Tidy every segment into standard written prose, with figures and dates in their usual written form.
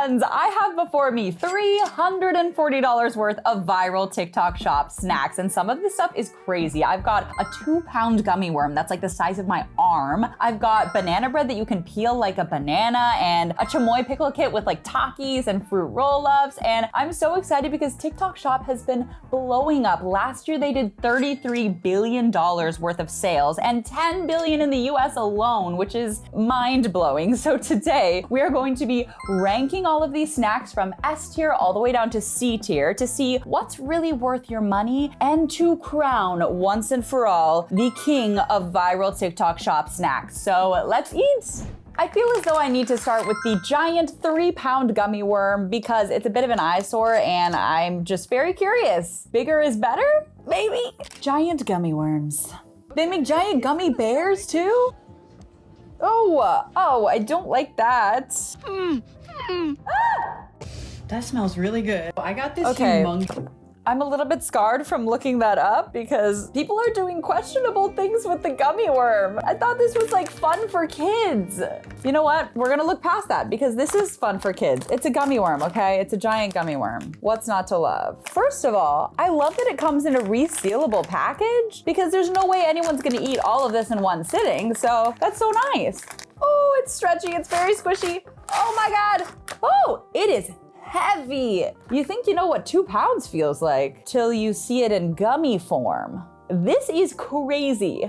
friends, I have before me $340 worth of viral TikTok shop snacks, and some of this stuff is crazy. I've got a 2-pound gummy worm that's like the size of my arm. I've got banana bread that you can peel like a banana, and a chamoy pickle kit with like Takis and fruit roll-ups, and I'm so excited because TikTok shop has been blowing up. Last year they did $33 billion worth of sales and $10 billion in the US alone, which is mind-blowing. So today we are going to be ranking all of these snacks from S tier all the way down to C tier to see what's really worth your money and to crown once and for all the king of viral TikTok shop snacks. So let's eat. I feel as though I need to start with the giant 3-pound gummy worm because it's a bit of an eyesore and I'm just very curious. Bigger is better? Maybe? Giant gummy worms. They make giant gummy bears too? Oh, I don't like that. That smells really good. I got this humongous. I'm a little bit scarred from looking that up because people are doing questionable things with the gummy worm. I thought this was like fun for kids. You know what? We're gonna look past that because this is fun for kids. It's a gummy worm, okay? It's a giant gummy worm. What's not to love? First of all, I love that it comes in a resealable package because there's no way anyone's gonna eat all of this in one sitting, so that's so nice. Oh, it's stretchy, it's very squishy. Oh my God. Oh, it is heavy. You think you know what 2 pounds feels like till you see it in gummy form. This is crazy.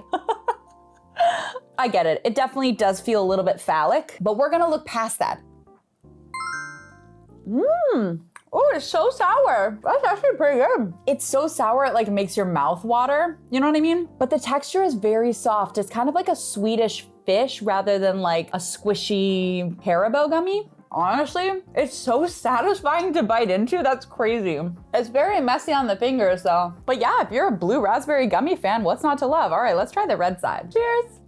I get it. It definitely does feel a little bit phallic, but we're gonna look past that. Oh, it's so sour. That's actually pretty good. It's so sour it like makes your mouth water. You know what I mean? But the texture is very soft. It's kind of like a Swedish fish rather than like a squishy Haribo gummy. Honestly, it's so satisfying to bite into. That's crazy. It's very messy on the fingers though. But yeah, if you're a blue raspberry gummy fan, what's not to love? All right, let's try the red side. Cheers.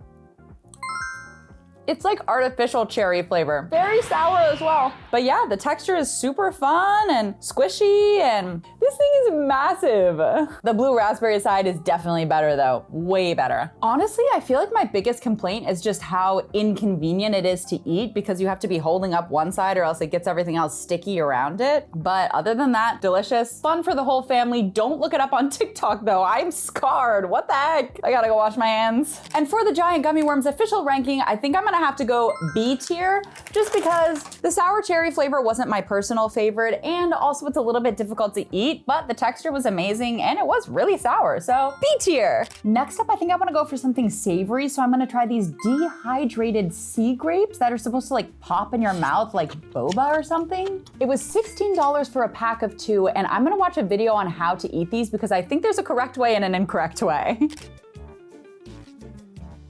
It's like artificial cherry flavor. Very sour as well. But yeah, the texture is super fun and squishy, and this thing is massive. The blue raspberry side is definitely better though, way better. Honestly, I feel like my biggest complaint is just how inconvenient it is to eat because you have to be holding up one side or else it gets everything else sticky around it. But other than that, delicious, fun for the whole family. Don't look it up on TikTok though. I'm scarred. What the heck? I gotta go wash my hands. And for the giant gummy worms official ranking, I think I'm gonna have to go B tier just because the sour cherry flavor wasn't my personal favorite, and also it's a little bit difficult to eat, but the texture was amazing and it was really sour, so B tier. Next up, I think I wanna go for something savory, so I'm gonna try these dehydrated sea grapes that are supposed to like pop in your mouth like boba or something. It was $16 for a pack of 2, and I'm gonna watch a video on how to eat these because I think there's a correct way and an incorrect way.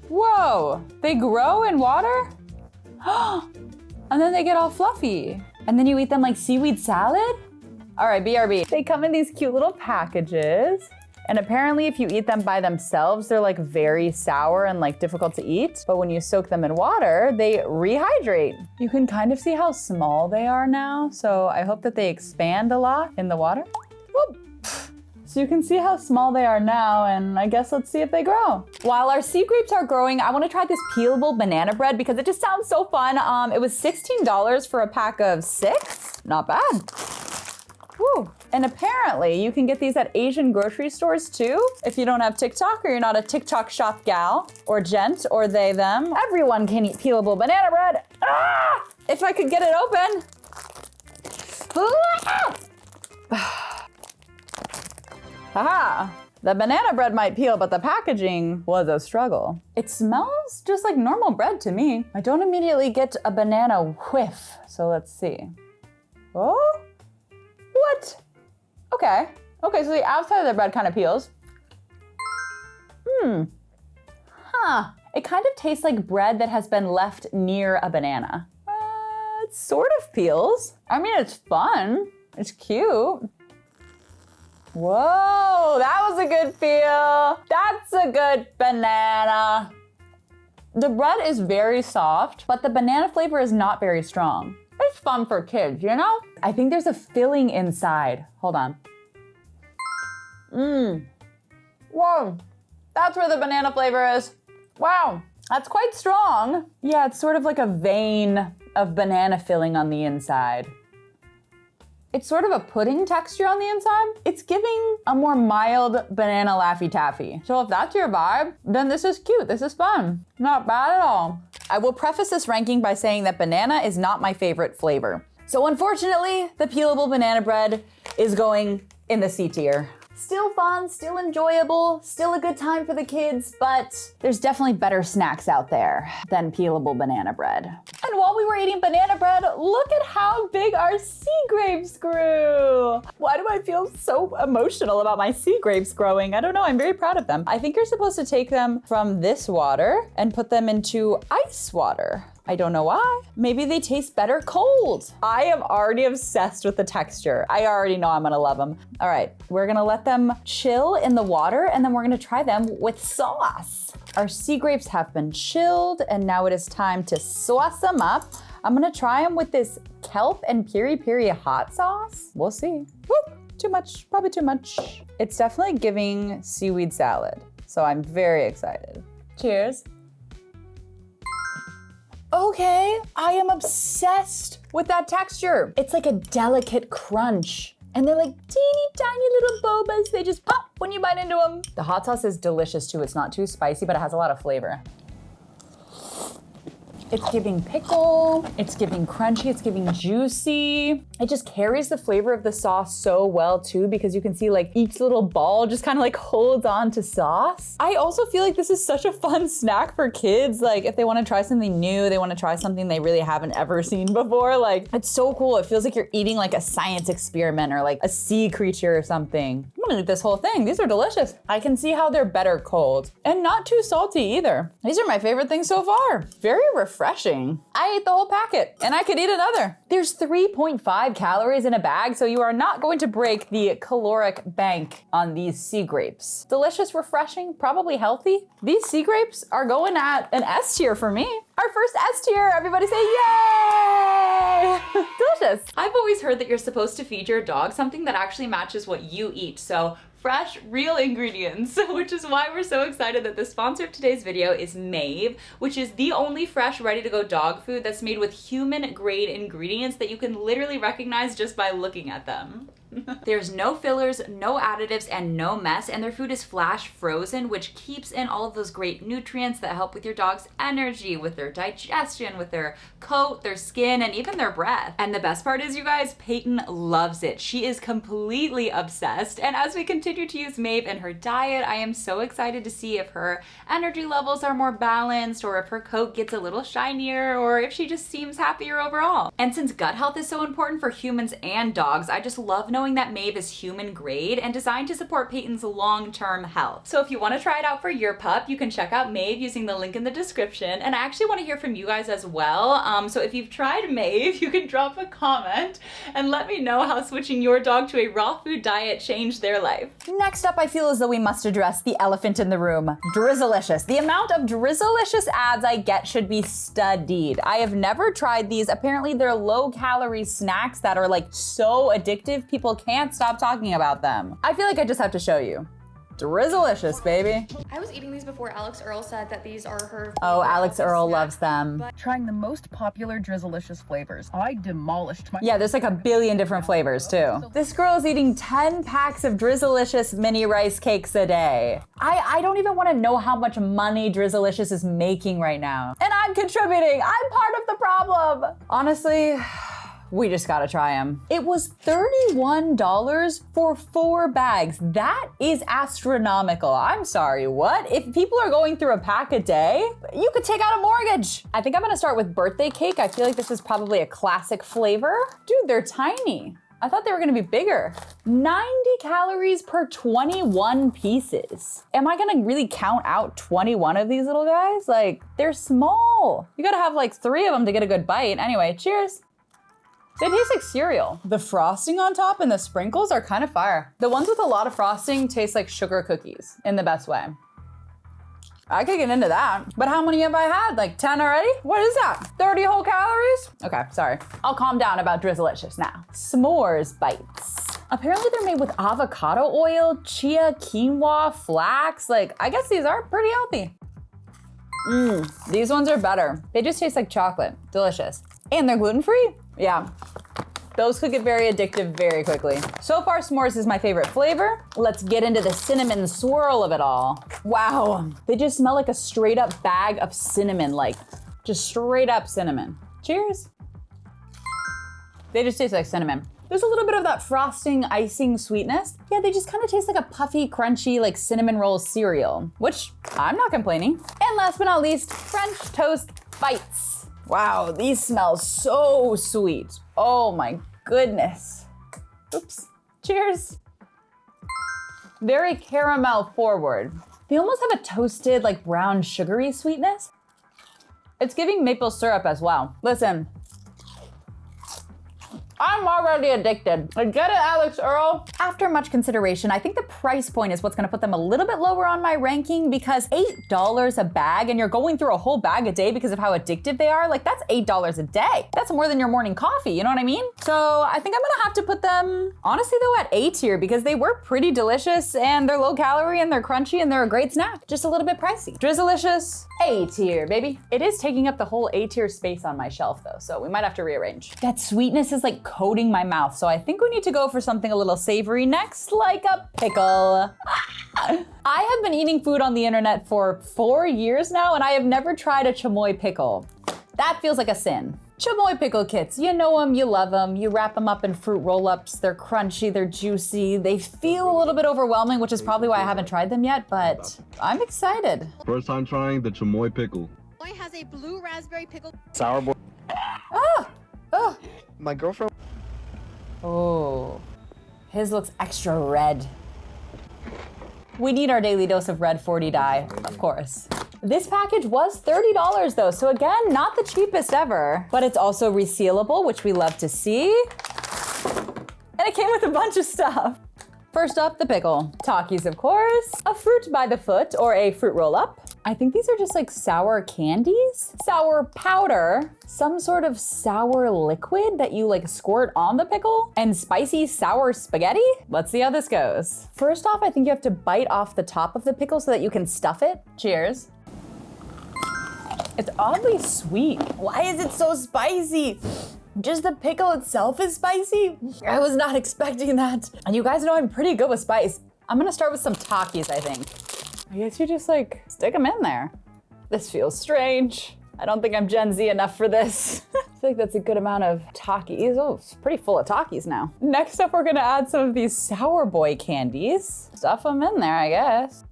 Whoa, they grow in water? And then they get all fluffy. And then you eat them like seaweed salad? All right, BRB. They come in these cute little packages. And apparently if you eat them by themselves, they're like very sour and like difficult to eat. But when you soak them in water, they rehydrate. You can kind of see how small they are now. So I hope that they expand a lot in the water. Whoop. So you can see how small they are now, and I guess let's see if they grow. While our sea grapes are growing, I wanna try this peelable banana bread because it just sounds so fun. It was $16 for a pack of 6. Not bad. Whew. And apparently you can get these at Asian grocery stores too. If you don't have TikTok or you're not a TikTok shop gal or gent or they, them, everyone can eat peelable banana bread. Ah! If I could get it open. Haha, the banana bread might peel, but the packaging was a struggle. It smells just like normal bread to me. I don't immediately get a banana whiff, so let's see. Oh, what? Okay, so the outside of the bread kind of peels. It kind of tastes like bread that has been left near a banana. It sort of peels. I mean, it's fun, it's cute. Whoa, that was a good feel. That's a good banana. The bread is very soft, but the banana flavor is not very strong. It's fun for kids, you know? I think there's a filling inside. Hold on. Whoa, that's where the banana flavor is. Wow, that's quite strong. Yeah, it's sort of like a vein of banana filling on the inside. It's sort of a pudding texture on the inside. It's giving a more mild banana Laffy Taffy. So if that's your vibe, then this is cute, this is fun. Not bad at all. I will preface this ranking by saying that banana is not my favorite flavor. So unfortunately, the peelable banana bread is going in the C tier. Still fun, still enjoyable, still a good time for the kids, but there's definitely better snacks out there than peelable banana bread. And while we were eating banana bread, look at how big our sea grapes grew. Why do I feel so emotional about my sea grapes growing? I don't know, I'm very proud of them. I think you're supposed to take them from this water and put them into ice water. I don't know why. Maybe they taste better cold. I am already obsessed with the texture. I already know I'm gonna love them. All right, we're gonna let them chill in the water and then we're gonna try them with sauce. Our sea grapes have been chilled and now it is time to sauce them up. I'm gonna try them with this kelp and piri piri hot sauce. We'll see. Whoop, too much, probably too much. It's definitely giving seaweed salad, so I'm very excited. Cheers. Okay, I am obsessed with that texture. It's like a delicate crunch. And they're like teeny tiny little bobas. They just pop when you bite into them. The hot sauce is delicious too. It's not too spicy, but it has a lot of flavor. It's giving pickle, it's giving crunchy, it's giving juicy. It just carries the flavor of the sauce so well too, because you can see like each little ball just kind of like holds on to sauce. I also feel like this is such a fun snack for kids. Like if they want to try something new, they want to try something they really haven't ever seen before. Like it's so cool. It feels like you're eating like a science experiment or like a sea creature or something. I'm gonna eat this whole thing. These are delicious. I can see how they're better cold and not too salty either. These are my favorite things so far. Very refreshing. I ate the whole packet and I could eat another. There's 3.5 calories in a bag, so you are not going to break the caloric bank on these sea grapes. Delicious, refreshing, probably healthy. These sea grapes are going at an S tier for me. Our first S tier, everybody say yay! Delicious. I've always heard that you're supposed to feed your dog something that actually matches what you eat, so fresh, real ingredients, which is why we're so excited that the sponsor of today's video is Maeve, which is the only fresh, ready-to-go dog food that's made with human-grade ingredients that you can literally recognize just by looking at them. There's no fillers, no additives, and no mess, and their food is flash frozen, which keeps in all of those great nutrients that help with your dog's energy, with their digestion, with their coat, their skin, and even their breath. And the best part is, you guys, Peyton loves it. She is completely obsessed, and as we continue to use Maeve in her diet, I am so excited to see if her energy levels are more balanced, or if her coat gets a little shinier, or if she just seems happier overall. And since gut health is so important for humans and dogs, I just love knowing that Maeve is human grade and designed to support Peyton's long-term health. So if you want to try it out for your pup, you can check out Maeve using the link in the description. And I actually want to hear from you guys as well. So if you've tried Maeve, you can drop a comment and let me know how switching your dog to a raw food diet changed their life. Next up, I feel as though we must address the elephant in the room, Drizzilicious. The amount of Drizzilicious ads I get should be studied. I have never tried these. Apparently they're low-calorie snacks that are like so addictive, people can't stop talking about them. I feel like I just have to show you. Drizzilicious, baby. I was eating these before Alex Earl said that these are her. Oh, Alex Earl loves them. Trying the most popular Drizzilicious flavors. I demolished my. Yeah, there's like a billion different flavors too. This girl is eating 10 packs of Drizzilicious mini rice cakes a day. I don't even want to know how much money Drizzilicious is making right now. And I'm contributing. I'm part of the problem. Honestly, we just gotta try them. It was $31 for 4 bags. That is astronomical. I'm sorry, what? If people are going through a pack a day, you could take out a mortgage. I think I'm gonna start with birthday cake. I feel like this is probably a classic flavor. Dude, they're tiny. I thought they were gonna be bigger. 90 calories per 21 pieces. Am I gonna really count out 21 of these little guys? Like, they're small. You gotta have like 3 of them to get a good bite. Anyway, cheers. They taste like cereal. The frosting on top and the sprinkles are kind of fire. The ones with a lot of frosting taste like sugar cookies in the best way. I could get into that. But how many have I had? Like 10 already? What is that? 30 whole calories? Okay, sorry. I'll calm down about Drizzilicious now. S'mores bites. Apparently they're made with avocado oil, chia, quinoa, flax. Like, I guess these are pretty healthy. These ones are better. They just taste like chocolate. Delicious. And they're gluten-free? Yeah. Those could get very addictive very quickly. So far, s'mores is my favorite flavor. Let's get into the cinnamon swirl of it all. Wow, they just smell like a straight up bag of cinnamon, like just straight up cinnamon. Cheers. They just taste like cinnamon. There's a little bit of that frosting, icing sweetness. Yeah, they just kind of taste like a puffy, crunchy, like cinnamon roll cereal, which I'm not complaining. And last but not least, French toast bites. Wow, these smell so sweet. Oh my goodness. Oops, cheers. Very caramel forward. They almost have a toasted, like brown sugary sweetness. It's giving maple syrup as well. Listen, I'm already addicted. Get it, Alex Earl? After much consideration, I think the price point is what's gonna put them a little bit lower on my ranking because $8 a bag and you're going through a whole bag a day because of how addictive they are, like that's $8 a day. That's more than your morning coffee, you know what I mean? So I think I'm gonna have to put them, honestly though, at A tier because they were pretty delicious and they're low calorie and they're crunchy and they're a great snack. Just a little bit pricey. Drizzilicious, A tier, baby. It is taking up the whole A tier space on my shelf though, so we might have to rearrange. That sweetness is like coating my mouth, so I think we need to go for something a little savory next, like a pickle. I have been eating food on the internet for 4 years now, and I have never tried a chamoy pickle. That feels like a sin. Chamoy pickle kits, you know them, you love them, you wrap them up in fruit roll-ups, they're crunchy, they're juicy, they feel a little bit overwhelming, which is probably why I haven't tried them yet, but I'm excited. First time trying the chamoy pickle. Chamoy has a blue raspberry pickle. Sour boy. Oh, My girlfriend. oh, his looks extra red. We need our daily dose of red 40 dye, of course. This package was $30 though, so again, not the cheapest ever, but it's also resealable, which we love to see. And it came with a bunch of stuff. First up, the pickle. Takis, of course. A fruit by the foot, or a fruit roll-up. I think these are just like sour candies. Sour powder, some sort of sour liquid that you like squirt on the pickle, and spicy sour spaghetti. Let's see how this goes. First off, I think you have to bite off the top of the pickle so that you can stuff it. Cheers. It's oddly sweet. Why is it so spicy? Just the pickle itself is spicy? I was not expecting that. And you guys know I'm pretty good with spice. I'm gonna start with some Takis, I think. I guess you just like stick them in there. This feels strange. I don't think I'm Gen Z enough for this. I feel like that's a good amount of Takis. Oh, it's pretty full of Takis now. Next up, we're gonna add some of these Sour Boy candies. Stuff them in there, I guess.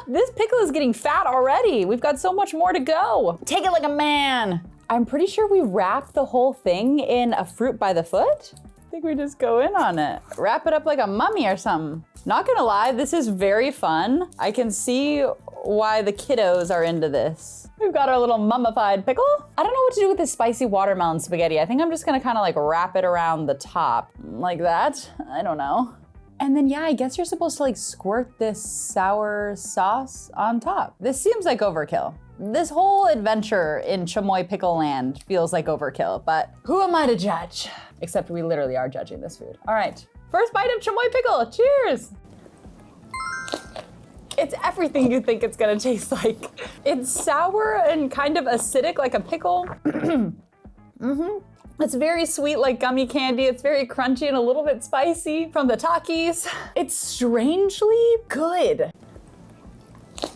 This pickle is getting fat already. We've got so much more to go. Take it like a man. I'm pretty sure we wrap the whole thing in a fruit by the foot. I think we just go in on it. Wrap it up like a mummy or something. Not gonna lie, this is very fun. I can see why the kiddos are into this. We've got our little mummified pickle. I don't know what to do with this spicy watermelon spaghetti. I think I'm just gonna kind of like wrap it around the top like that. I don't know. And then yeah, I guess you're supposed to like squirt this sour sauce on top. This seems like overkill. This whole adventure in Chamoy Pickle Land feels like overkill, but who am I to judge? Except we literally are judging this food. All right, first bite of Chamoy Pickle, cheers. It's everything you think it's gonna taste like. It's sour and kind of acidic like a pickle. It's very sweet like gummy candy. It's very crunchy and a little bit spicy from the Takis. It's strangely good.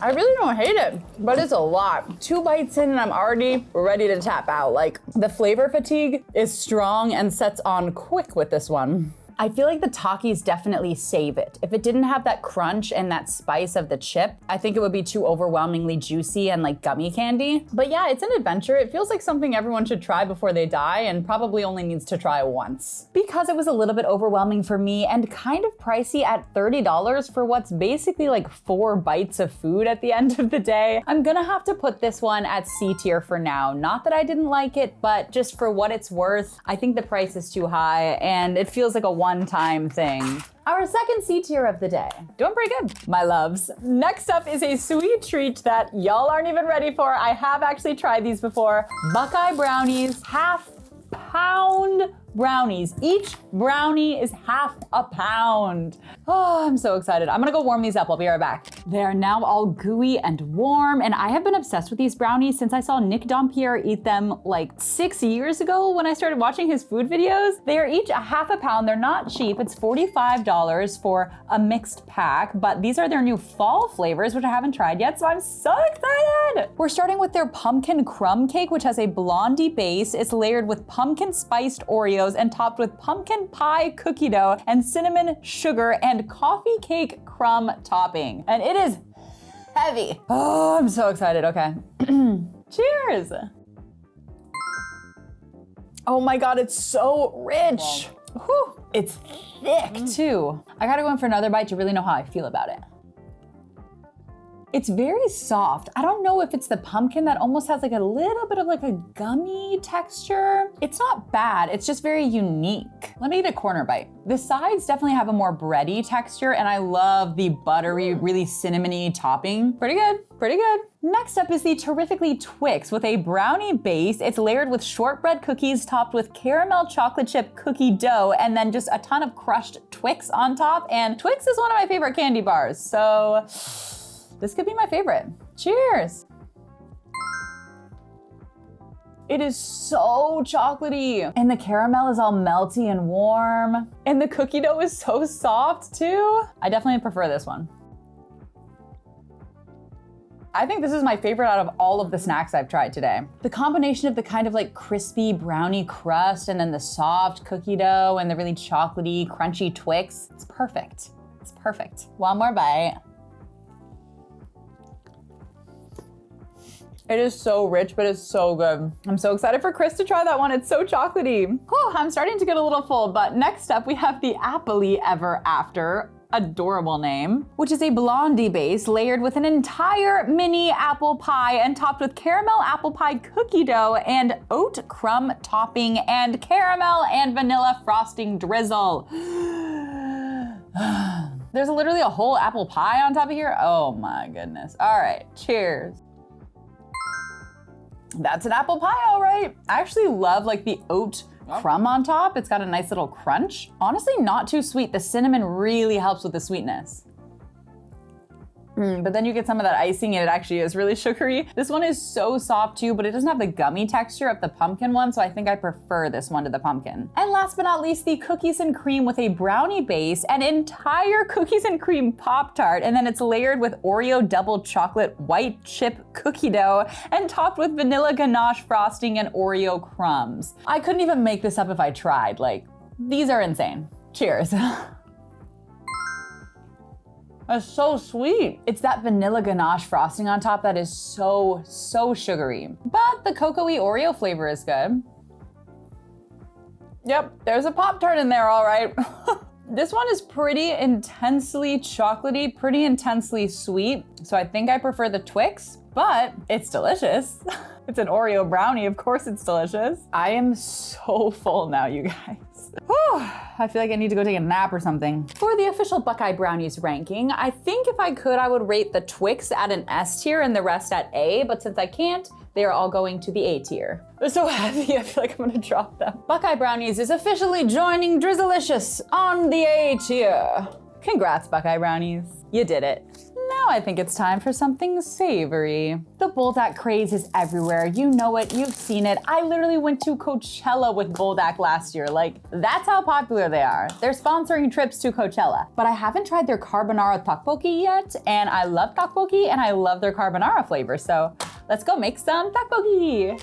I really don't hate it, but it's a lot. 2 bites in and I'm already ready to tap out. Like the flavor fatigue is strong and sets on quick with this one. I feel like the Takis definitely save it. If it didn't have that crunch and that spice of the chip, I think it would be too overwhelmingly juicy and like gummy candy. But yeah, it's an adventure. It feels like something everyone should try before they die and probably only needs to try once. Because it was a little bit overwhelming for me and kind of pricey at $30 for what's basically like 4 bites of food at the end of the day, I'm gonna have to put this one at C tier for now. Not that I didn't like it, but just for what it's worth, I think the price is too high and it feels like a one-time thing. Our second C tier of the day. Doing pretty good, my loves. Next up is a sweet treat that y'all aren't even ready for. I have actually tried these before. Buckeye brownies, half pound brownies. Each brownie is half a pound. Oh, I'm so excited. I'm gonna go warm these up. I'll be right back. They are now all gooey and warm, and I have been obsessed with these brownies since I saw Nick Dompierre eat them like 6 years ago when I started watching his food videos. They are each a half a pound. They're not cheap. It's $45 for a mixed pack, but these are their new fall flavors, which I haven't tried yet, so I'm so excited. We're starting with their pumpkin crumb cake, which has a blondie base. It's layered with pumpkin spiced Oreos and topped with pumpkin pie cookie dough and cinnamon sugar and coffee cake crumb topping. And it is heavy. Oh, I'm so excited. Okay. Cheers. Oh my God, it's so rich. Whew. It's thick too. I gotta go in for another bite to really know how I feel about it. It's very soft. I don't know if it's the pumpkin that almost has like a little bit of like a gummy texture. It's not bad, it's just very unique. Let me get a corner bite. The sides definitely have a more bready texture, and I love the buttery, really cinnamony topping. Pretty good, pretty good. Next up is the Terrifically Twix with a brownie base. It's layered with shortbread cookies topped with caramel chocolate chip cookie dough, and then just a ton of crushed Twix on top. And Twix is one of my favorite candy bars, so this could be my favorite. Cheers. It is so chocolatey, and the caramel is all melty and warm, and the cookie dough is so soft too. I definitely prefer this one. I think this is my favorite out of all of the snacks I've tried today. The combination of the kind of like crispy brownie crust and then the soft cookie dough and the really chocolatey, crunchy Twix, it's perfect. It's perfect. One more bite. It is so rich, but it's so good. I'm so excited for Chris to try that one. It's so chocolatey. Whew, I'm starting to get a little full, but next up we have the Appley Ever After, adorable name, which is a blondie base layered with an entire mini apple pie and topped with caramel apple pie cookie dough and oat crumb topping and caramel and vanilla frosting drizzle. There's literally a whole apple pie on top of here. Oh my goodness. All right, cheers. That's an apple pie, all right. I actually love like the oat crumb on top. It's got a nice little crunch. Honestly, not too sweet. The cinnamon really helps with the sweetness. But then you get some of that icing and it actually is really sugary. This one is so soft too, but it doesn't have the gummy texture of the pumpkin one, so I think I prefer this one to the pumpkin. And last but not least, the cookies and cream with a brownie base, an entire cookies and cream Pop-Tart, and then it's layered with Oreo double chocolate white chip cookie dough and topped with vanilla ganache frosting and Oreo crumbs. I couldn't even make this up if I tried. Like, these are insane. Cheers. That's so sweet. It's that vanilla ganache frosting on top that is so, so sugary. But the cocoa-y Oreo flavor is good. Yep, there's a Pop-Tart in there, all right. This one is pretty intensely chocolatey, pretty intensely sweet. So I think I prefer the Twix, but it's delicious. It's an Oreo brownie, of course it's delicious. I am so full now, you guys. Whew, I feel like I need to go take a nap or something. For the official Buckeye Brownies ranking, I think if I could, I would rate the Twix at an S tier and the rest at A, but since I can't, they are all going to the A tier. They're so heavy, I feel like I'm gonna drop them. Buckeye Brownies is officially joining Drizzilicious on the A tier. Congrats, Buckeye Brownies. You did it. Now I think it's time for something savory. The Bulldak craze is everywhere. You know it, you've seen it. I literally went to Coachella with Bulldak last year. Like, that's how popular they are. They're sponsoring trips to Coachella. But I haven't tried their carbonara tteokbokki yet, and I love tteokbokki and I love their carbonara flavor. So let's go make some tteokbokki.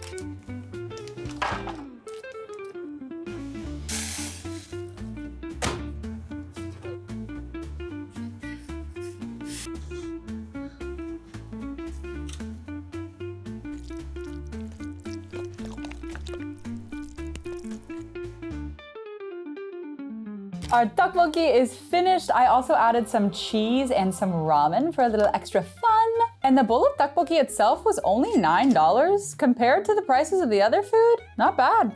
Our tteokbokki is finished. I also added some cheese and some ramen for a little extra fun. And the bowl of tteokbokki itself was only $9 compared to the prices of the other food. Not bad.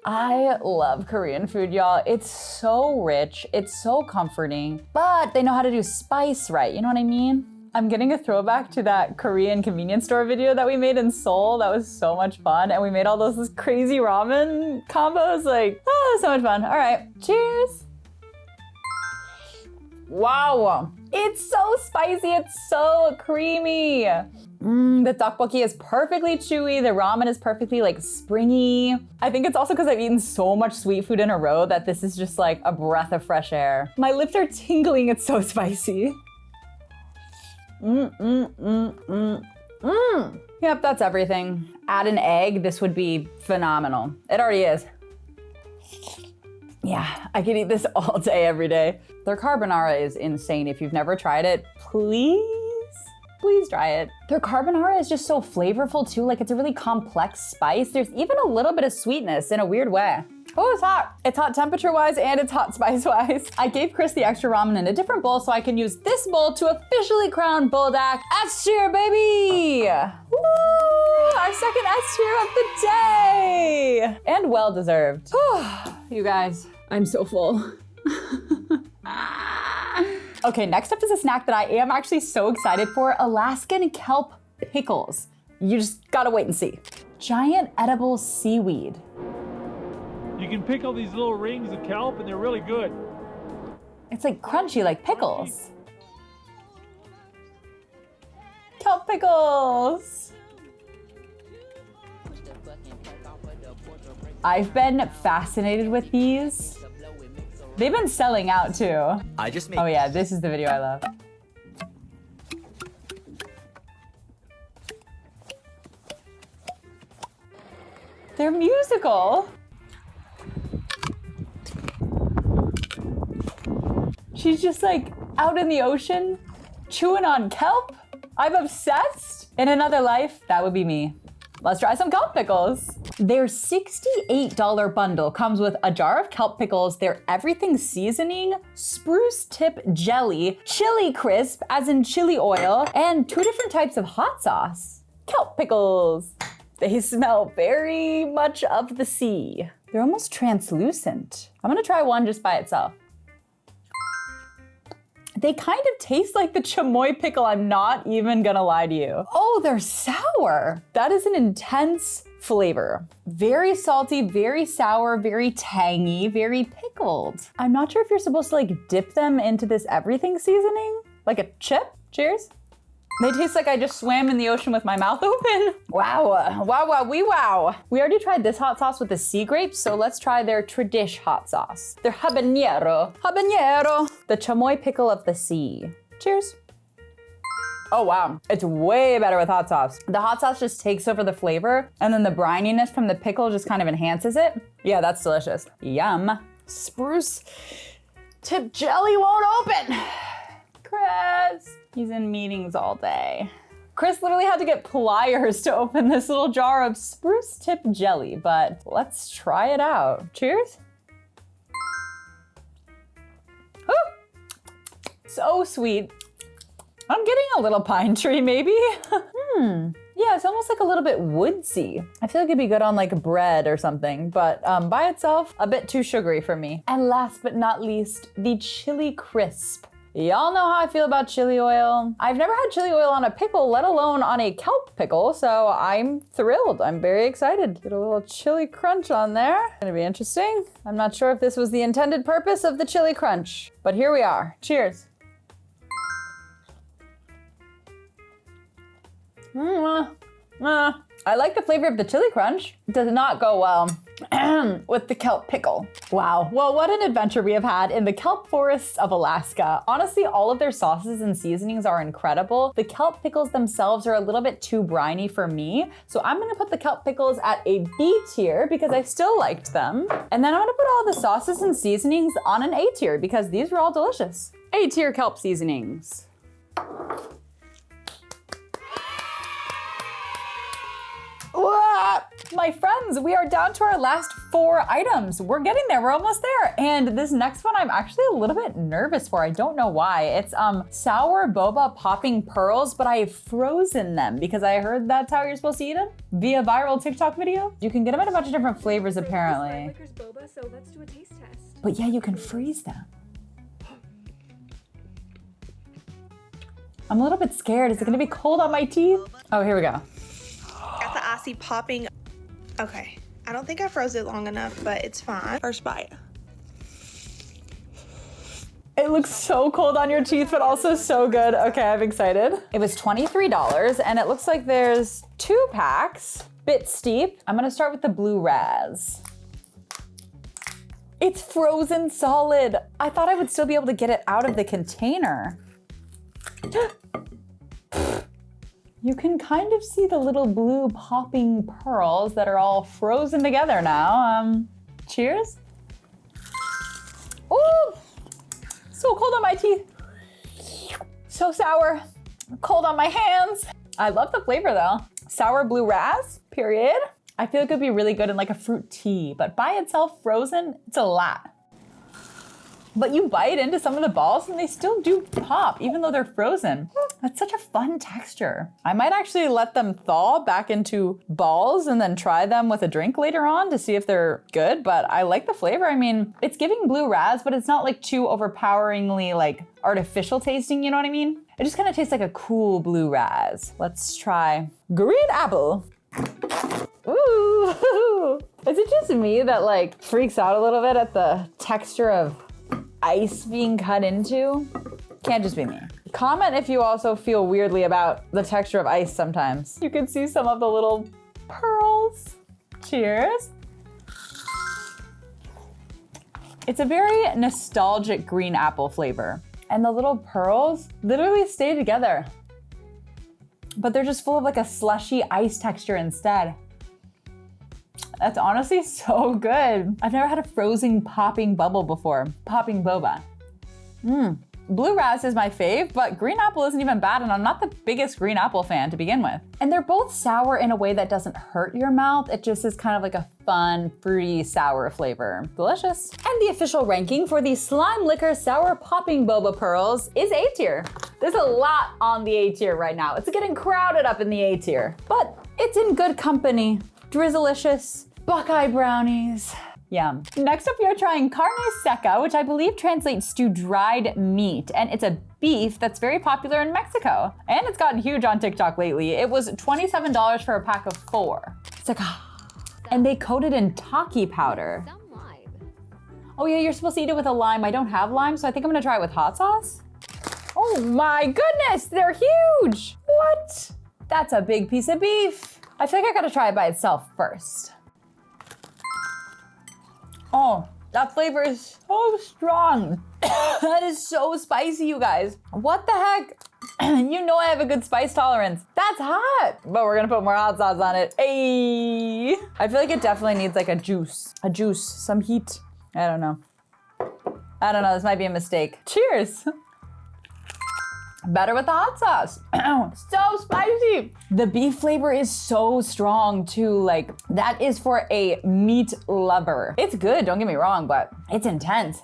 I love Korean food, y'all. It's so rich, it's so comforting, but they know how to do spice right, you know what I mean? I'm getting a throwback to that Korean convenience store video that we made in Seoul. That was so much fun. And we made all those crazy ramen combos. Like, oh, so much fun. All right, cheers. Wow, it's so spicy. It's so creamy. The tteokbokki is perfectly chewy. The ramen is perfectly like springy. I think it's also because I've eaten so much sweet food in a row that this is just like a breath of fresh air. My lips are tingling. It's so spicy. Yep, that's everything. Add an egg. This would be phenomenal. It already is. Yeah, I could eat this all day, every day. Their carbonara is insane. If you've never tried it, please try it. Their carbonara is just so flavorful too. Like, it's a really complex spice. There's even a little bit of sweetness in a weird way. Oh, it's hot. It's hot temperature-wise and it's hot spice-wise. I gave Chris the extra ramen in a different bowl so I can use this bowl to officially crown Bulldak S tier, baby! Woo! Our second S tier of the day! And well-deserved. You guys, I'm so full. Okay, next up is a snack that I am actually so excited for. Alaskan kelp pickles. You just gotta wait and see. Giant edible seaweed. You can pickle these little rings of kelp and they're really good. It's like crunchy, like pickles. Kelp pickles. I've been fascinated with these. They've been selling out too. Oh yeah, this is the video I love. They're musical. She's just like out in the ocean, chewing on kelp. I'm obsessed. In another life, that would be me. Let's try some kelp pickles. Their $68 bundle comes with a jar of kelp pickles, their everything seasoning, spruce tip jelly, chili crisp, as in chili oil, and 2 different types of hot sauce. Kelp pickles. They smell very much of the sea. They're almost translucent. I'm gonna try one just by itself. They kind of taste like the chamoy pickle, I'm not even gonna lie to you. Oh, they're sour. That is an intense flavor. Very salty, very sour, very tangy, very pickled. I'm not sure if you're supposed to like dip them into this everything seasoning, like a chip. Cheers. They taste like I just swam in the ocean with my mouth open. Wow, wow. We already tried this hot sauce with the sea grapes, so let's try their tradish hot sauce. Their habanero, the chamoy pickle of the sea. Cheers. Oh wow, it's way better with hot sauce. The hot sauce just takes over the flavor, and then the brininess from the pickle just kind of enhances it. Yeah, that's delicious. Yum. Spruce tip jelly won't open. Chris. He's in meetings all day. Chris literally had to get pliers to open this little jar of spruce tip jelly, but let's try it out. Cheers. Woo! So sweet. I'm getting a little pine tree, maybe. Yeah, it's almost like a little bit woodsy. I feel like it'd be good on like bread or something, but by itself, a bit too sugary for me. And last but not least, the chili crisp. Y'all know how I feel about chili oil. I've never had chili oil on a pickle, let alone on a kelp pickle, so I'm thrilled. I'm very excited. Get a little chili crunch on there. Gonna be interesting. I'm not sure if this was the intended purpose of the chili crunch, but here we are. Cheers. I like the flavor of the chili crunch. It does not go well with the kelp pickle. Wow, well, what an adventure we have had in the kelp forests of Alaska. Honestly, all of their sauces and seasonings are incredible. The kelp pickles themselves are a little bit too briny for me, so I'm gonna put the kelp pickles at a B tier because I still liked them. And then I'm gonna put all the sauces and seasonings on an A tier because these were all delicious. A tier kelp seasonings. My friends, we are down to our last 4 items. We're getting there, we're almost there. And this next one I'm actually a little bit nervous for. I don't know why. It's sour boba popping pearls, but I have frozen them because I heard that's how you're supposed to eat them via viral TikTok video. You can get them in a bunch of different flavors apparently. Boba, so let's do a taste test. But yeah, you can freeze them. I'm a little bit scared. Is it gonna be cold on my teeth? Oh, here we go. Got the Aussie popping. Okay. I don't think I froze it long enough, but it's fine. First bite. It looks so cold on your teeth, but also so good. Okay, I'm excited. It was $23, and it looks like there's 2 packs. Bit steep. I'm gonna start with the blue raz. It's frozen solid. I thought I would still be able to get it out of the container. You can kind of see the little blue popping pearls that are all frozen together now. Cheers. Ooh, so cold on my teeth. So sour, cold on my hands. I love the flavor though. Sour blue raz, period. I feel like it would be really good in like a fruit tea, but by itself frozen, it's a lot. But you bite into some of the balls and they still do pop, even though they're frozen. That's such a fun texture. I might actually let them thaw back into balls and then try them with a drink later on to see if they're good, but I like the flavor. I mean, it's giving blue raz, but it's not like too overpoweringly like artificial tasting, you know what I mean? It just kind of tastes like a cool blue raz. Let's try green apple. Ooh, is it just me that like freaks out a little bit at the texture of ice being cut into? Can't just be me. Comment if you also feel weirdly about the texture of ice sometimes. You can see some of the little pearls. Cheers. It's a very nostalgic green apple flavor. And the little pearls literally stay together. But they're just full of like a slushy ice texture instead. That's honestly so good. I've never had a frozen popping bubble before. Popping boba. Blue raz is my fave, but green apple isn't even bad, and I'm not the biggest green apple fan to begin with. And they're both sour in a way that doesn't hurt your mouth. It just is kind of like a fun, fruity, sour flavor. Delicious. And the official ranking for the Slime Liquor Sour Popping Boba Pearls is A tier. There's a lot on the A tier right now. It's getting crowded up in the A tier, but it's in good company. Drizzilicious, Buckeye brownies. Yum. Next up, we are trying Carne seca, which I believe translates to dried meat, and it's a beef that's very popular in Mexico. And it's gotten huge on TikTok lately. It was $27 for a pack of 4. Seca. And they coat it in taki powder. Oh yeah, you're supposed to eat it with a lime. I don't have lime, so I think I'm gonna try it with hot sauce. Oh my goodness, they're huge. What? That's a big piece of beef. I feel like I gotta try it by itself first. Oh, that flavor is so strong. That is so spicy, you guys. What the heck? You know I have a good spice tolerance. That's hot, but we're gonna put more hot sauce on it. Hey. I feel like it definitely needs like a juice, some heat. I don't know, this might be a mistake. Cheers. Better with the hot sauce. So spicy. The beef flavor is so strong too. Like that is for a meat lover. It's good, don't get me wrong, but it's intense.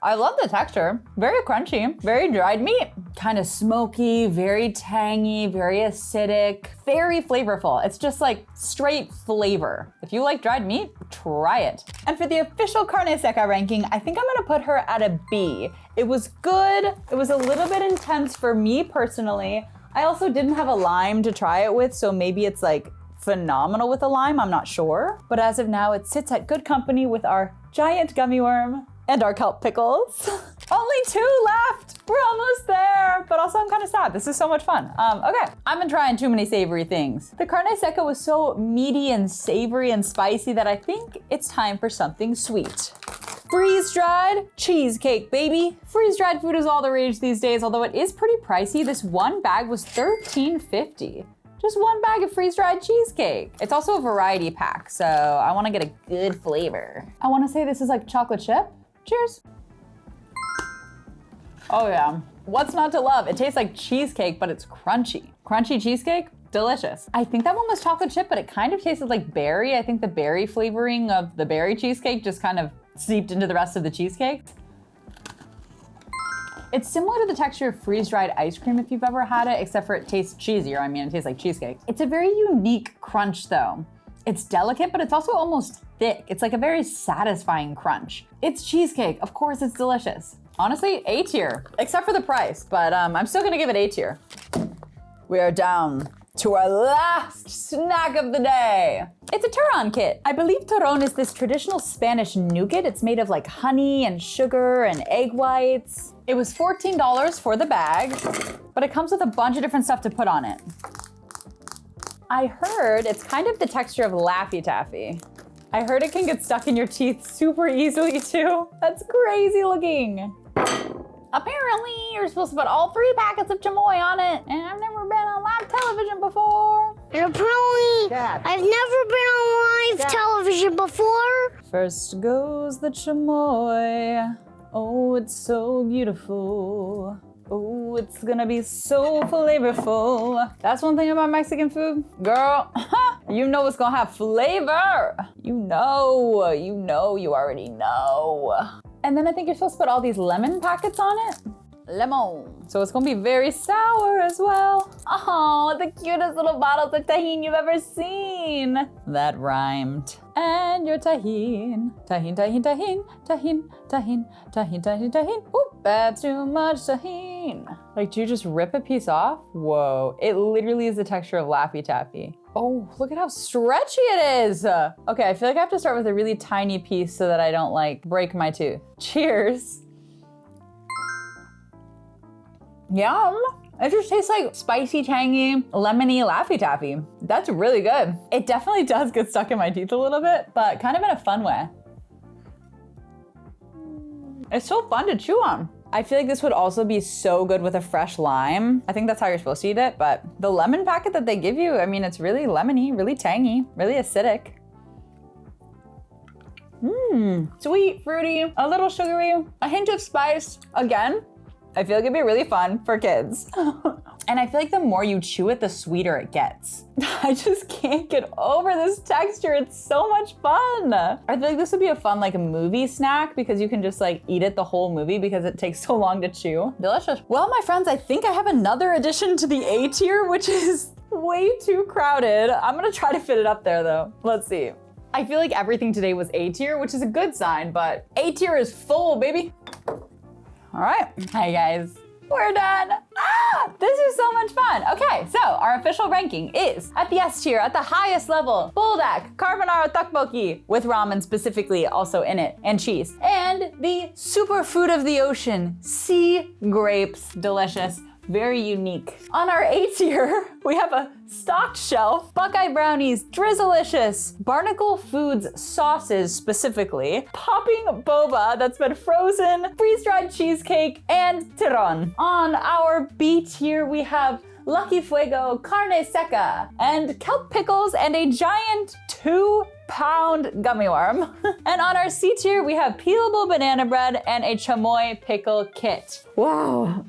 I love the texture. Very crunchy, very dried meat. Kind of smoky, very tangy, very acidic, very flavorful. It's just like straight flavor. If you like dried meat, try it. And for the official Carne seca ranking, I think I'm gonna put her at a B. It was good. It was a little bit intense for me personally. I also didn't have a lime to try it with, so maybe it's like phenomenal with a lime, I'm not sure. But as of now, it sits at good company with our giant gummy worm and our kelp pickles. Only 2 left. We're almost there. But also I'm kind of sad. This is so much fun. Okay, I've been trying too many savory things. The Carne seca was so meaty and savory and spicy that I think it's time for something sweet. Freeze-dried cheesecake, baby. Freeze-dried food is all the rage these days, although it is pretty pricey. This one bag was $13.50. Just one bag of freeze-dried cheesecake. It's also a variety pack, so I wanna get a good flavor. I wanna say this is like chocolate chip. Cheers. Oh yeah, what's not to love? It tastes like cheesecake, but it's crunchy. Crunchy cheesecake, delicious. I think that one was chocolate chip, but it kind of tasted like berry. I think the berry flavoring of the berry cheesecake just kind of seeped into the rest of the cheesecake. It's similar to the texture of freeze-dried ice cream if you've ever had it, except for it tastes cheesier. I mean, it tastes like cheesecake. It's a very unique crunch though. It's delicate, but it's also almost thick. It's like a very satisfying crunch. It's cheesecake, of course it's delicious. Honestly, A tier, except for the price, but I'm still gonna give it A tier. We are down to our last snack of the day. It's a turron kit. I believe turron is this traditional Spanish nougat. It's made of like honey and sugar and egg whites. It was $14 for the bag, but it comes with a bunch of different stuff to put on it. I heard it's kind of the texture of Laffy Taffy. I heard it can get stuck in your teeth super easily too. That's crazy looking. Apparently, you're supposed to put all 3 packets of chamoy on it, and I've never been on live television before. And apparently, I've never been on live television before. First goes the chamoy. Oh, it's so beautiful. Oh, it's gonna be so flavorful. That's one thing about Mexican food. Girl, you know it's gonna have flavor. You already know. And then I think you're supposed to put all these lemon packets on it. Lemon. So it's gonna be very sour as well. Oh, the cutest little bottles of tahini you've ever seen. That rhymed. And your tahini. Tahini, tahini, tahini, tahini, tahini, tahini, tahini, tahini. Oop, that's too much tahini. Like, do you just rip a piece off? Whoa, it literally is the texture of Laffy Taffy. Oh, look at how stretchy it is. Okay, I feel like I have to start with a really tiny piece so that I don't like break my tooth. Cheers. Yum. It just tastes like spicy, tangy, lemony Laffy Taffy. That's really good. It definitely does get stuck in my teeth a little bit, but kind of in a fun way. It's so fun to chew on. I feel like this would also be so good with a fresh lime. I think that's how you're supposed to eat it, but the lemon packet that they give you, I mean, it's really lemony, really tangy, really acidic. Sweet, fruity, a little sugary, a hint of spice. Again, I feel like it'd be really fun for kids. And I feel like the more you chew it, the sweeter it gets. I just can't get over this texture. It's so much fun. I feel like this would be a fun like movie snack because you can just like eat it the whole movie because it takes so long to chew. Delicious. Well, my friends, I think I have another addition to the A tier, which is way too crowded. I'm gonna try to fit it up there though. Let's see. I feel like everything today was A tier, which is a good sign, but A tier is full, baby. All right, hi guys. We're done. This is so much fun. Okay, so our official ranking is at the S tier, at the highest level, Bulldak, carbonara tteokbokki, with ramen specifically also in it, and cheese. And the superfood of the ocean, sea grapes, delicious, very unique. On our A tier, we have a stocked shelf, Buckeye brownies, Drizzilicious, Barnacle Foods sauces specifically, popping boba that's been frozen, freeze-dried cheesecake, and turron. On our B tier, we have Lucky Fuego, Carne seca, and kelp pickles, and a giant 2-pound gummy worm. And on our C tier, we have peelable banana bread and a chamoy pickle kit. Wow.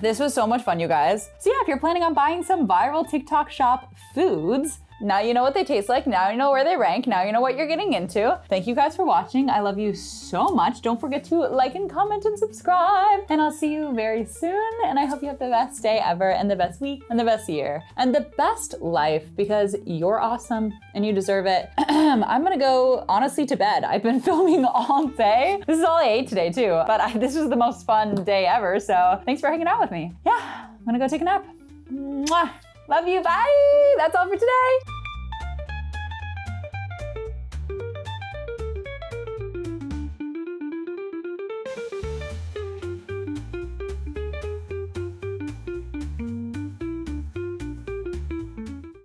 This was so much fun, you guys. So yeah, if you're planning on buying some viral TikTok shop foods, now you know what they taste like, now you know where they rank, now you know what you're getting into. Thank you guys for watching. I love you so much. Don't forget to like and comment and subscribe. And I'll see you very soon. And I hope you have the best day ever and the best week and the best year and the best life because you're awesome and you deserve it. I'm gonna go honestly to bed. I've been filming all day. This is all I ate today too, but this was the most fun day ever. So thanks for hanging out with me. Yeah, I'm gonna go take a nap. Mwah. Love you, bye! That's all for today.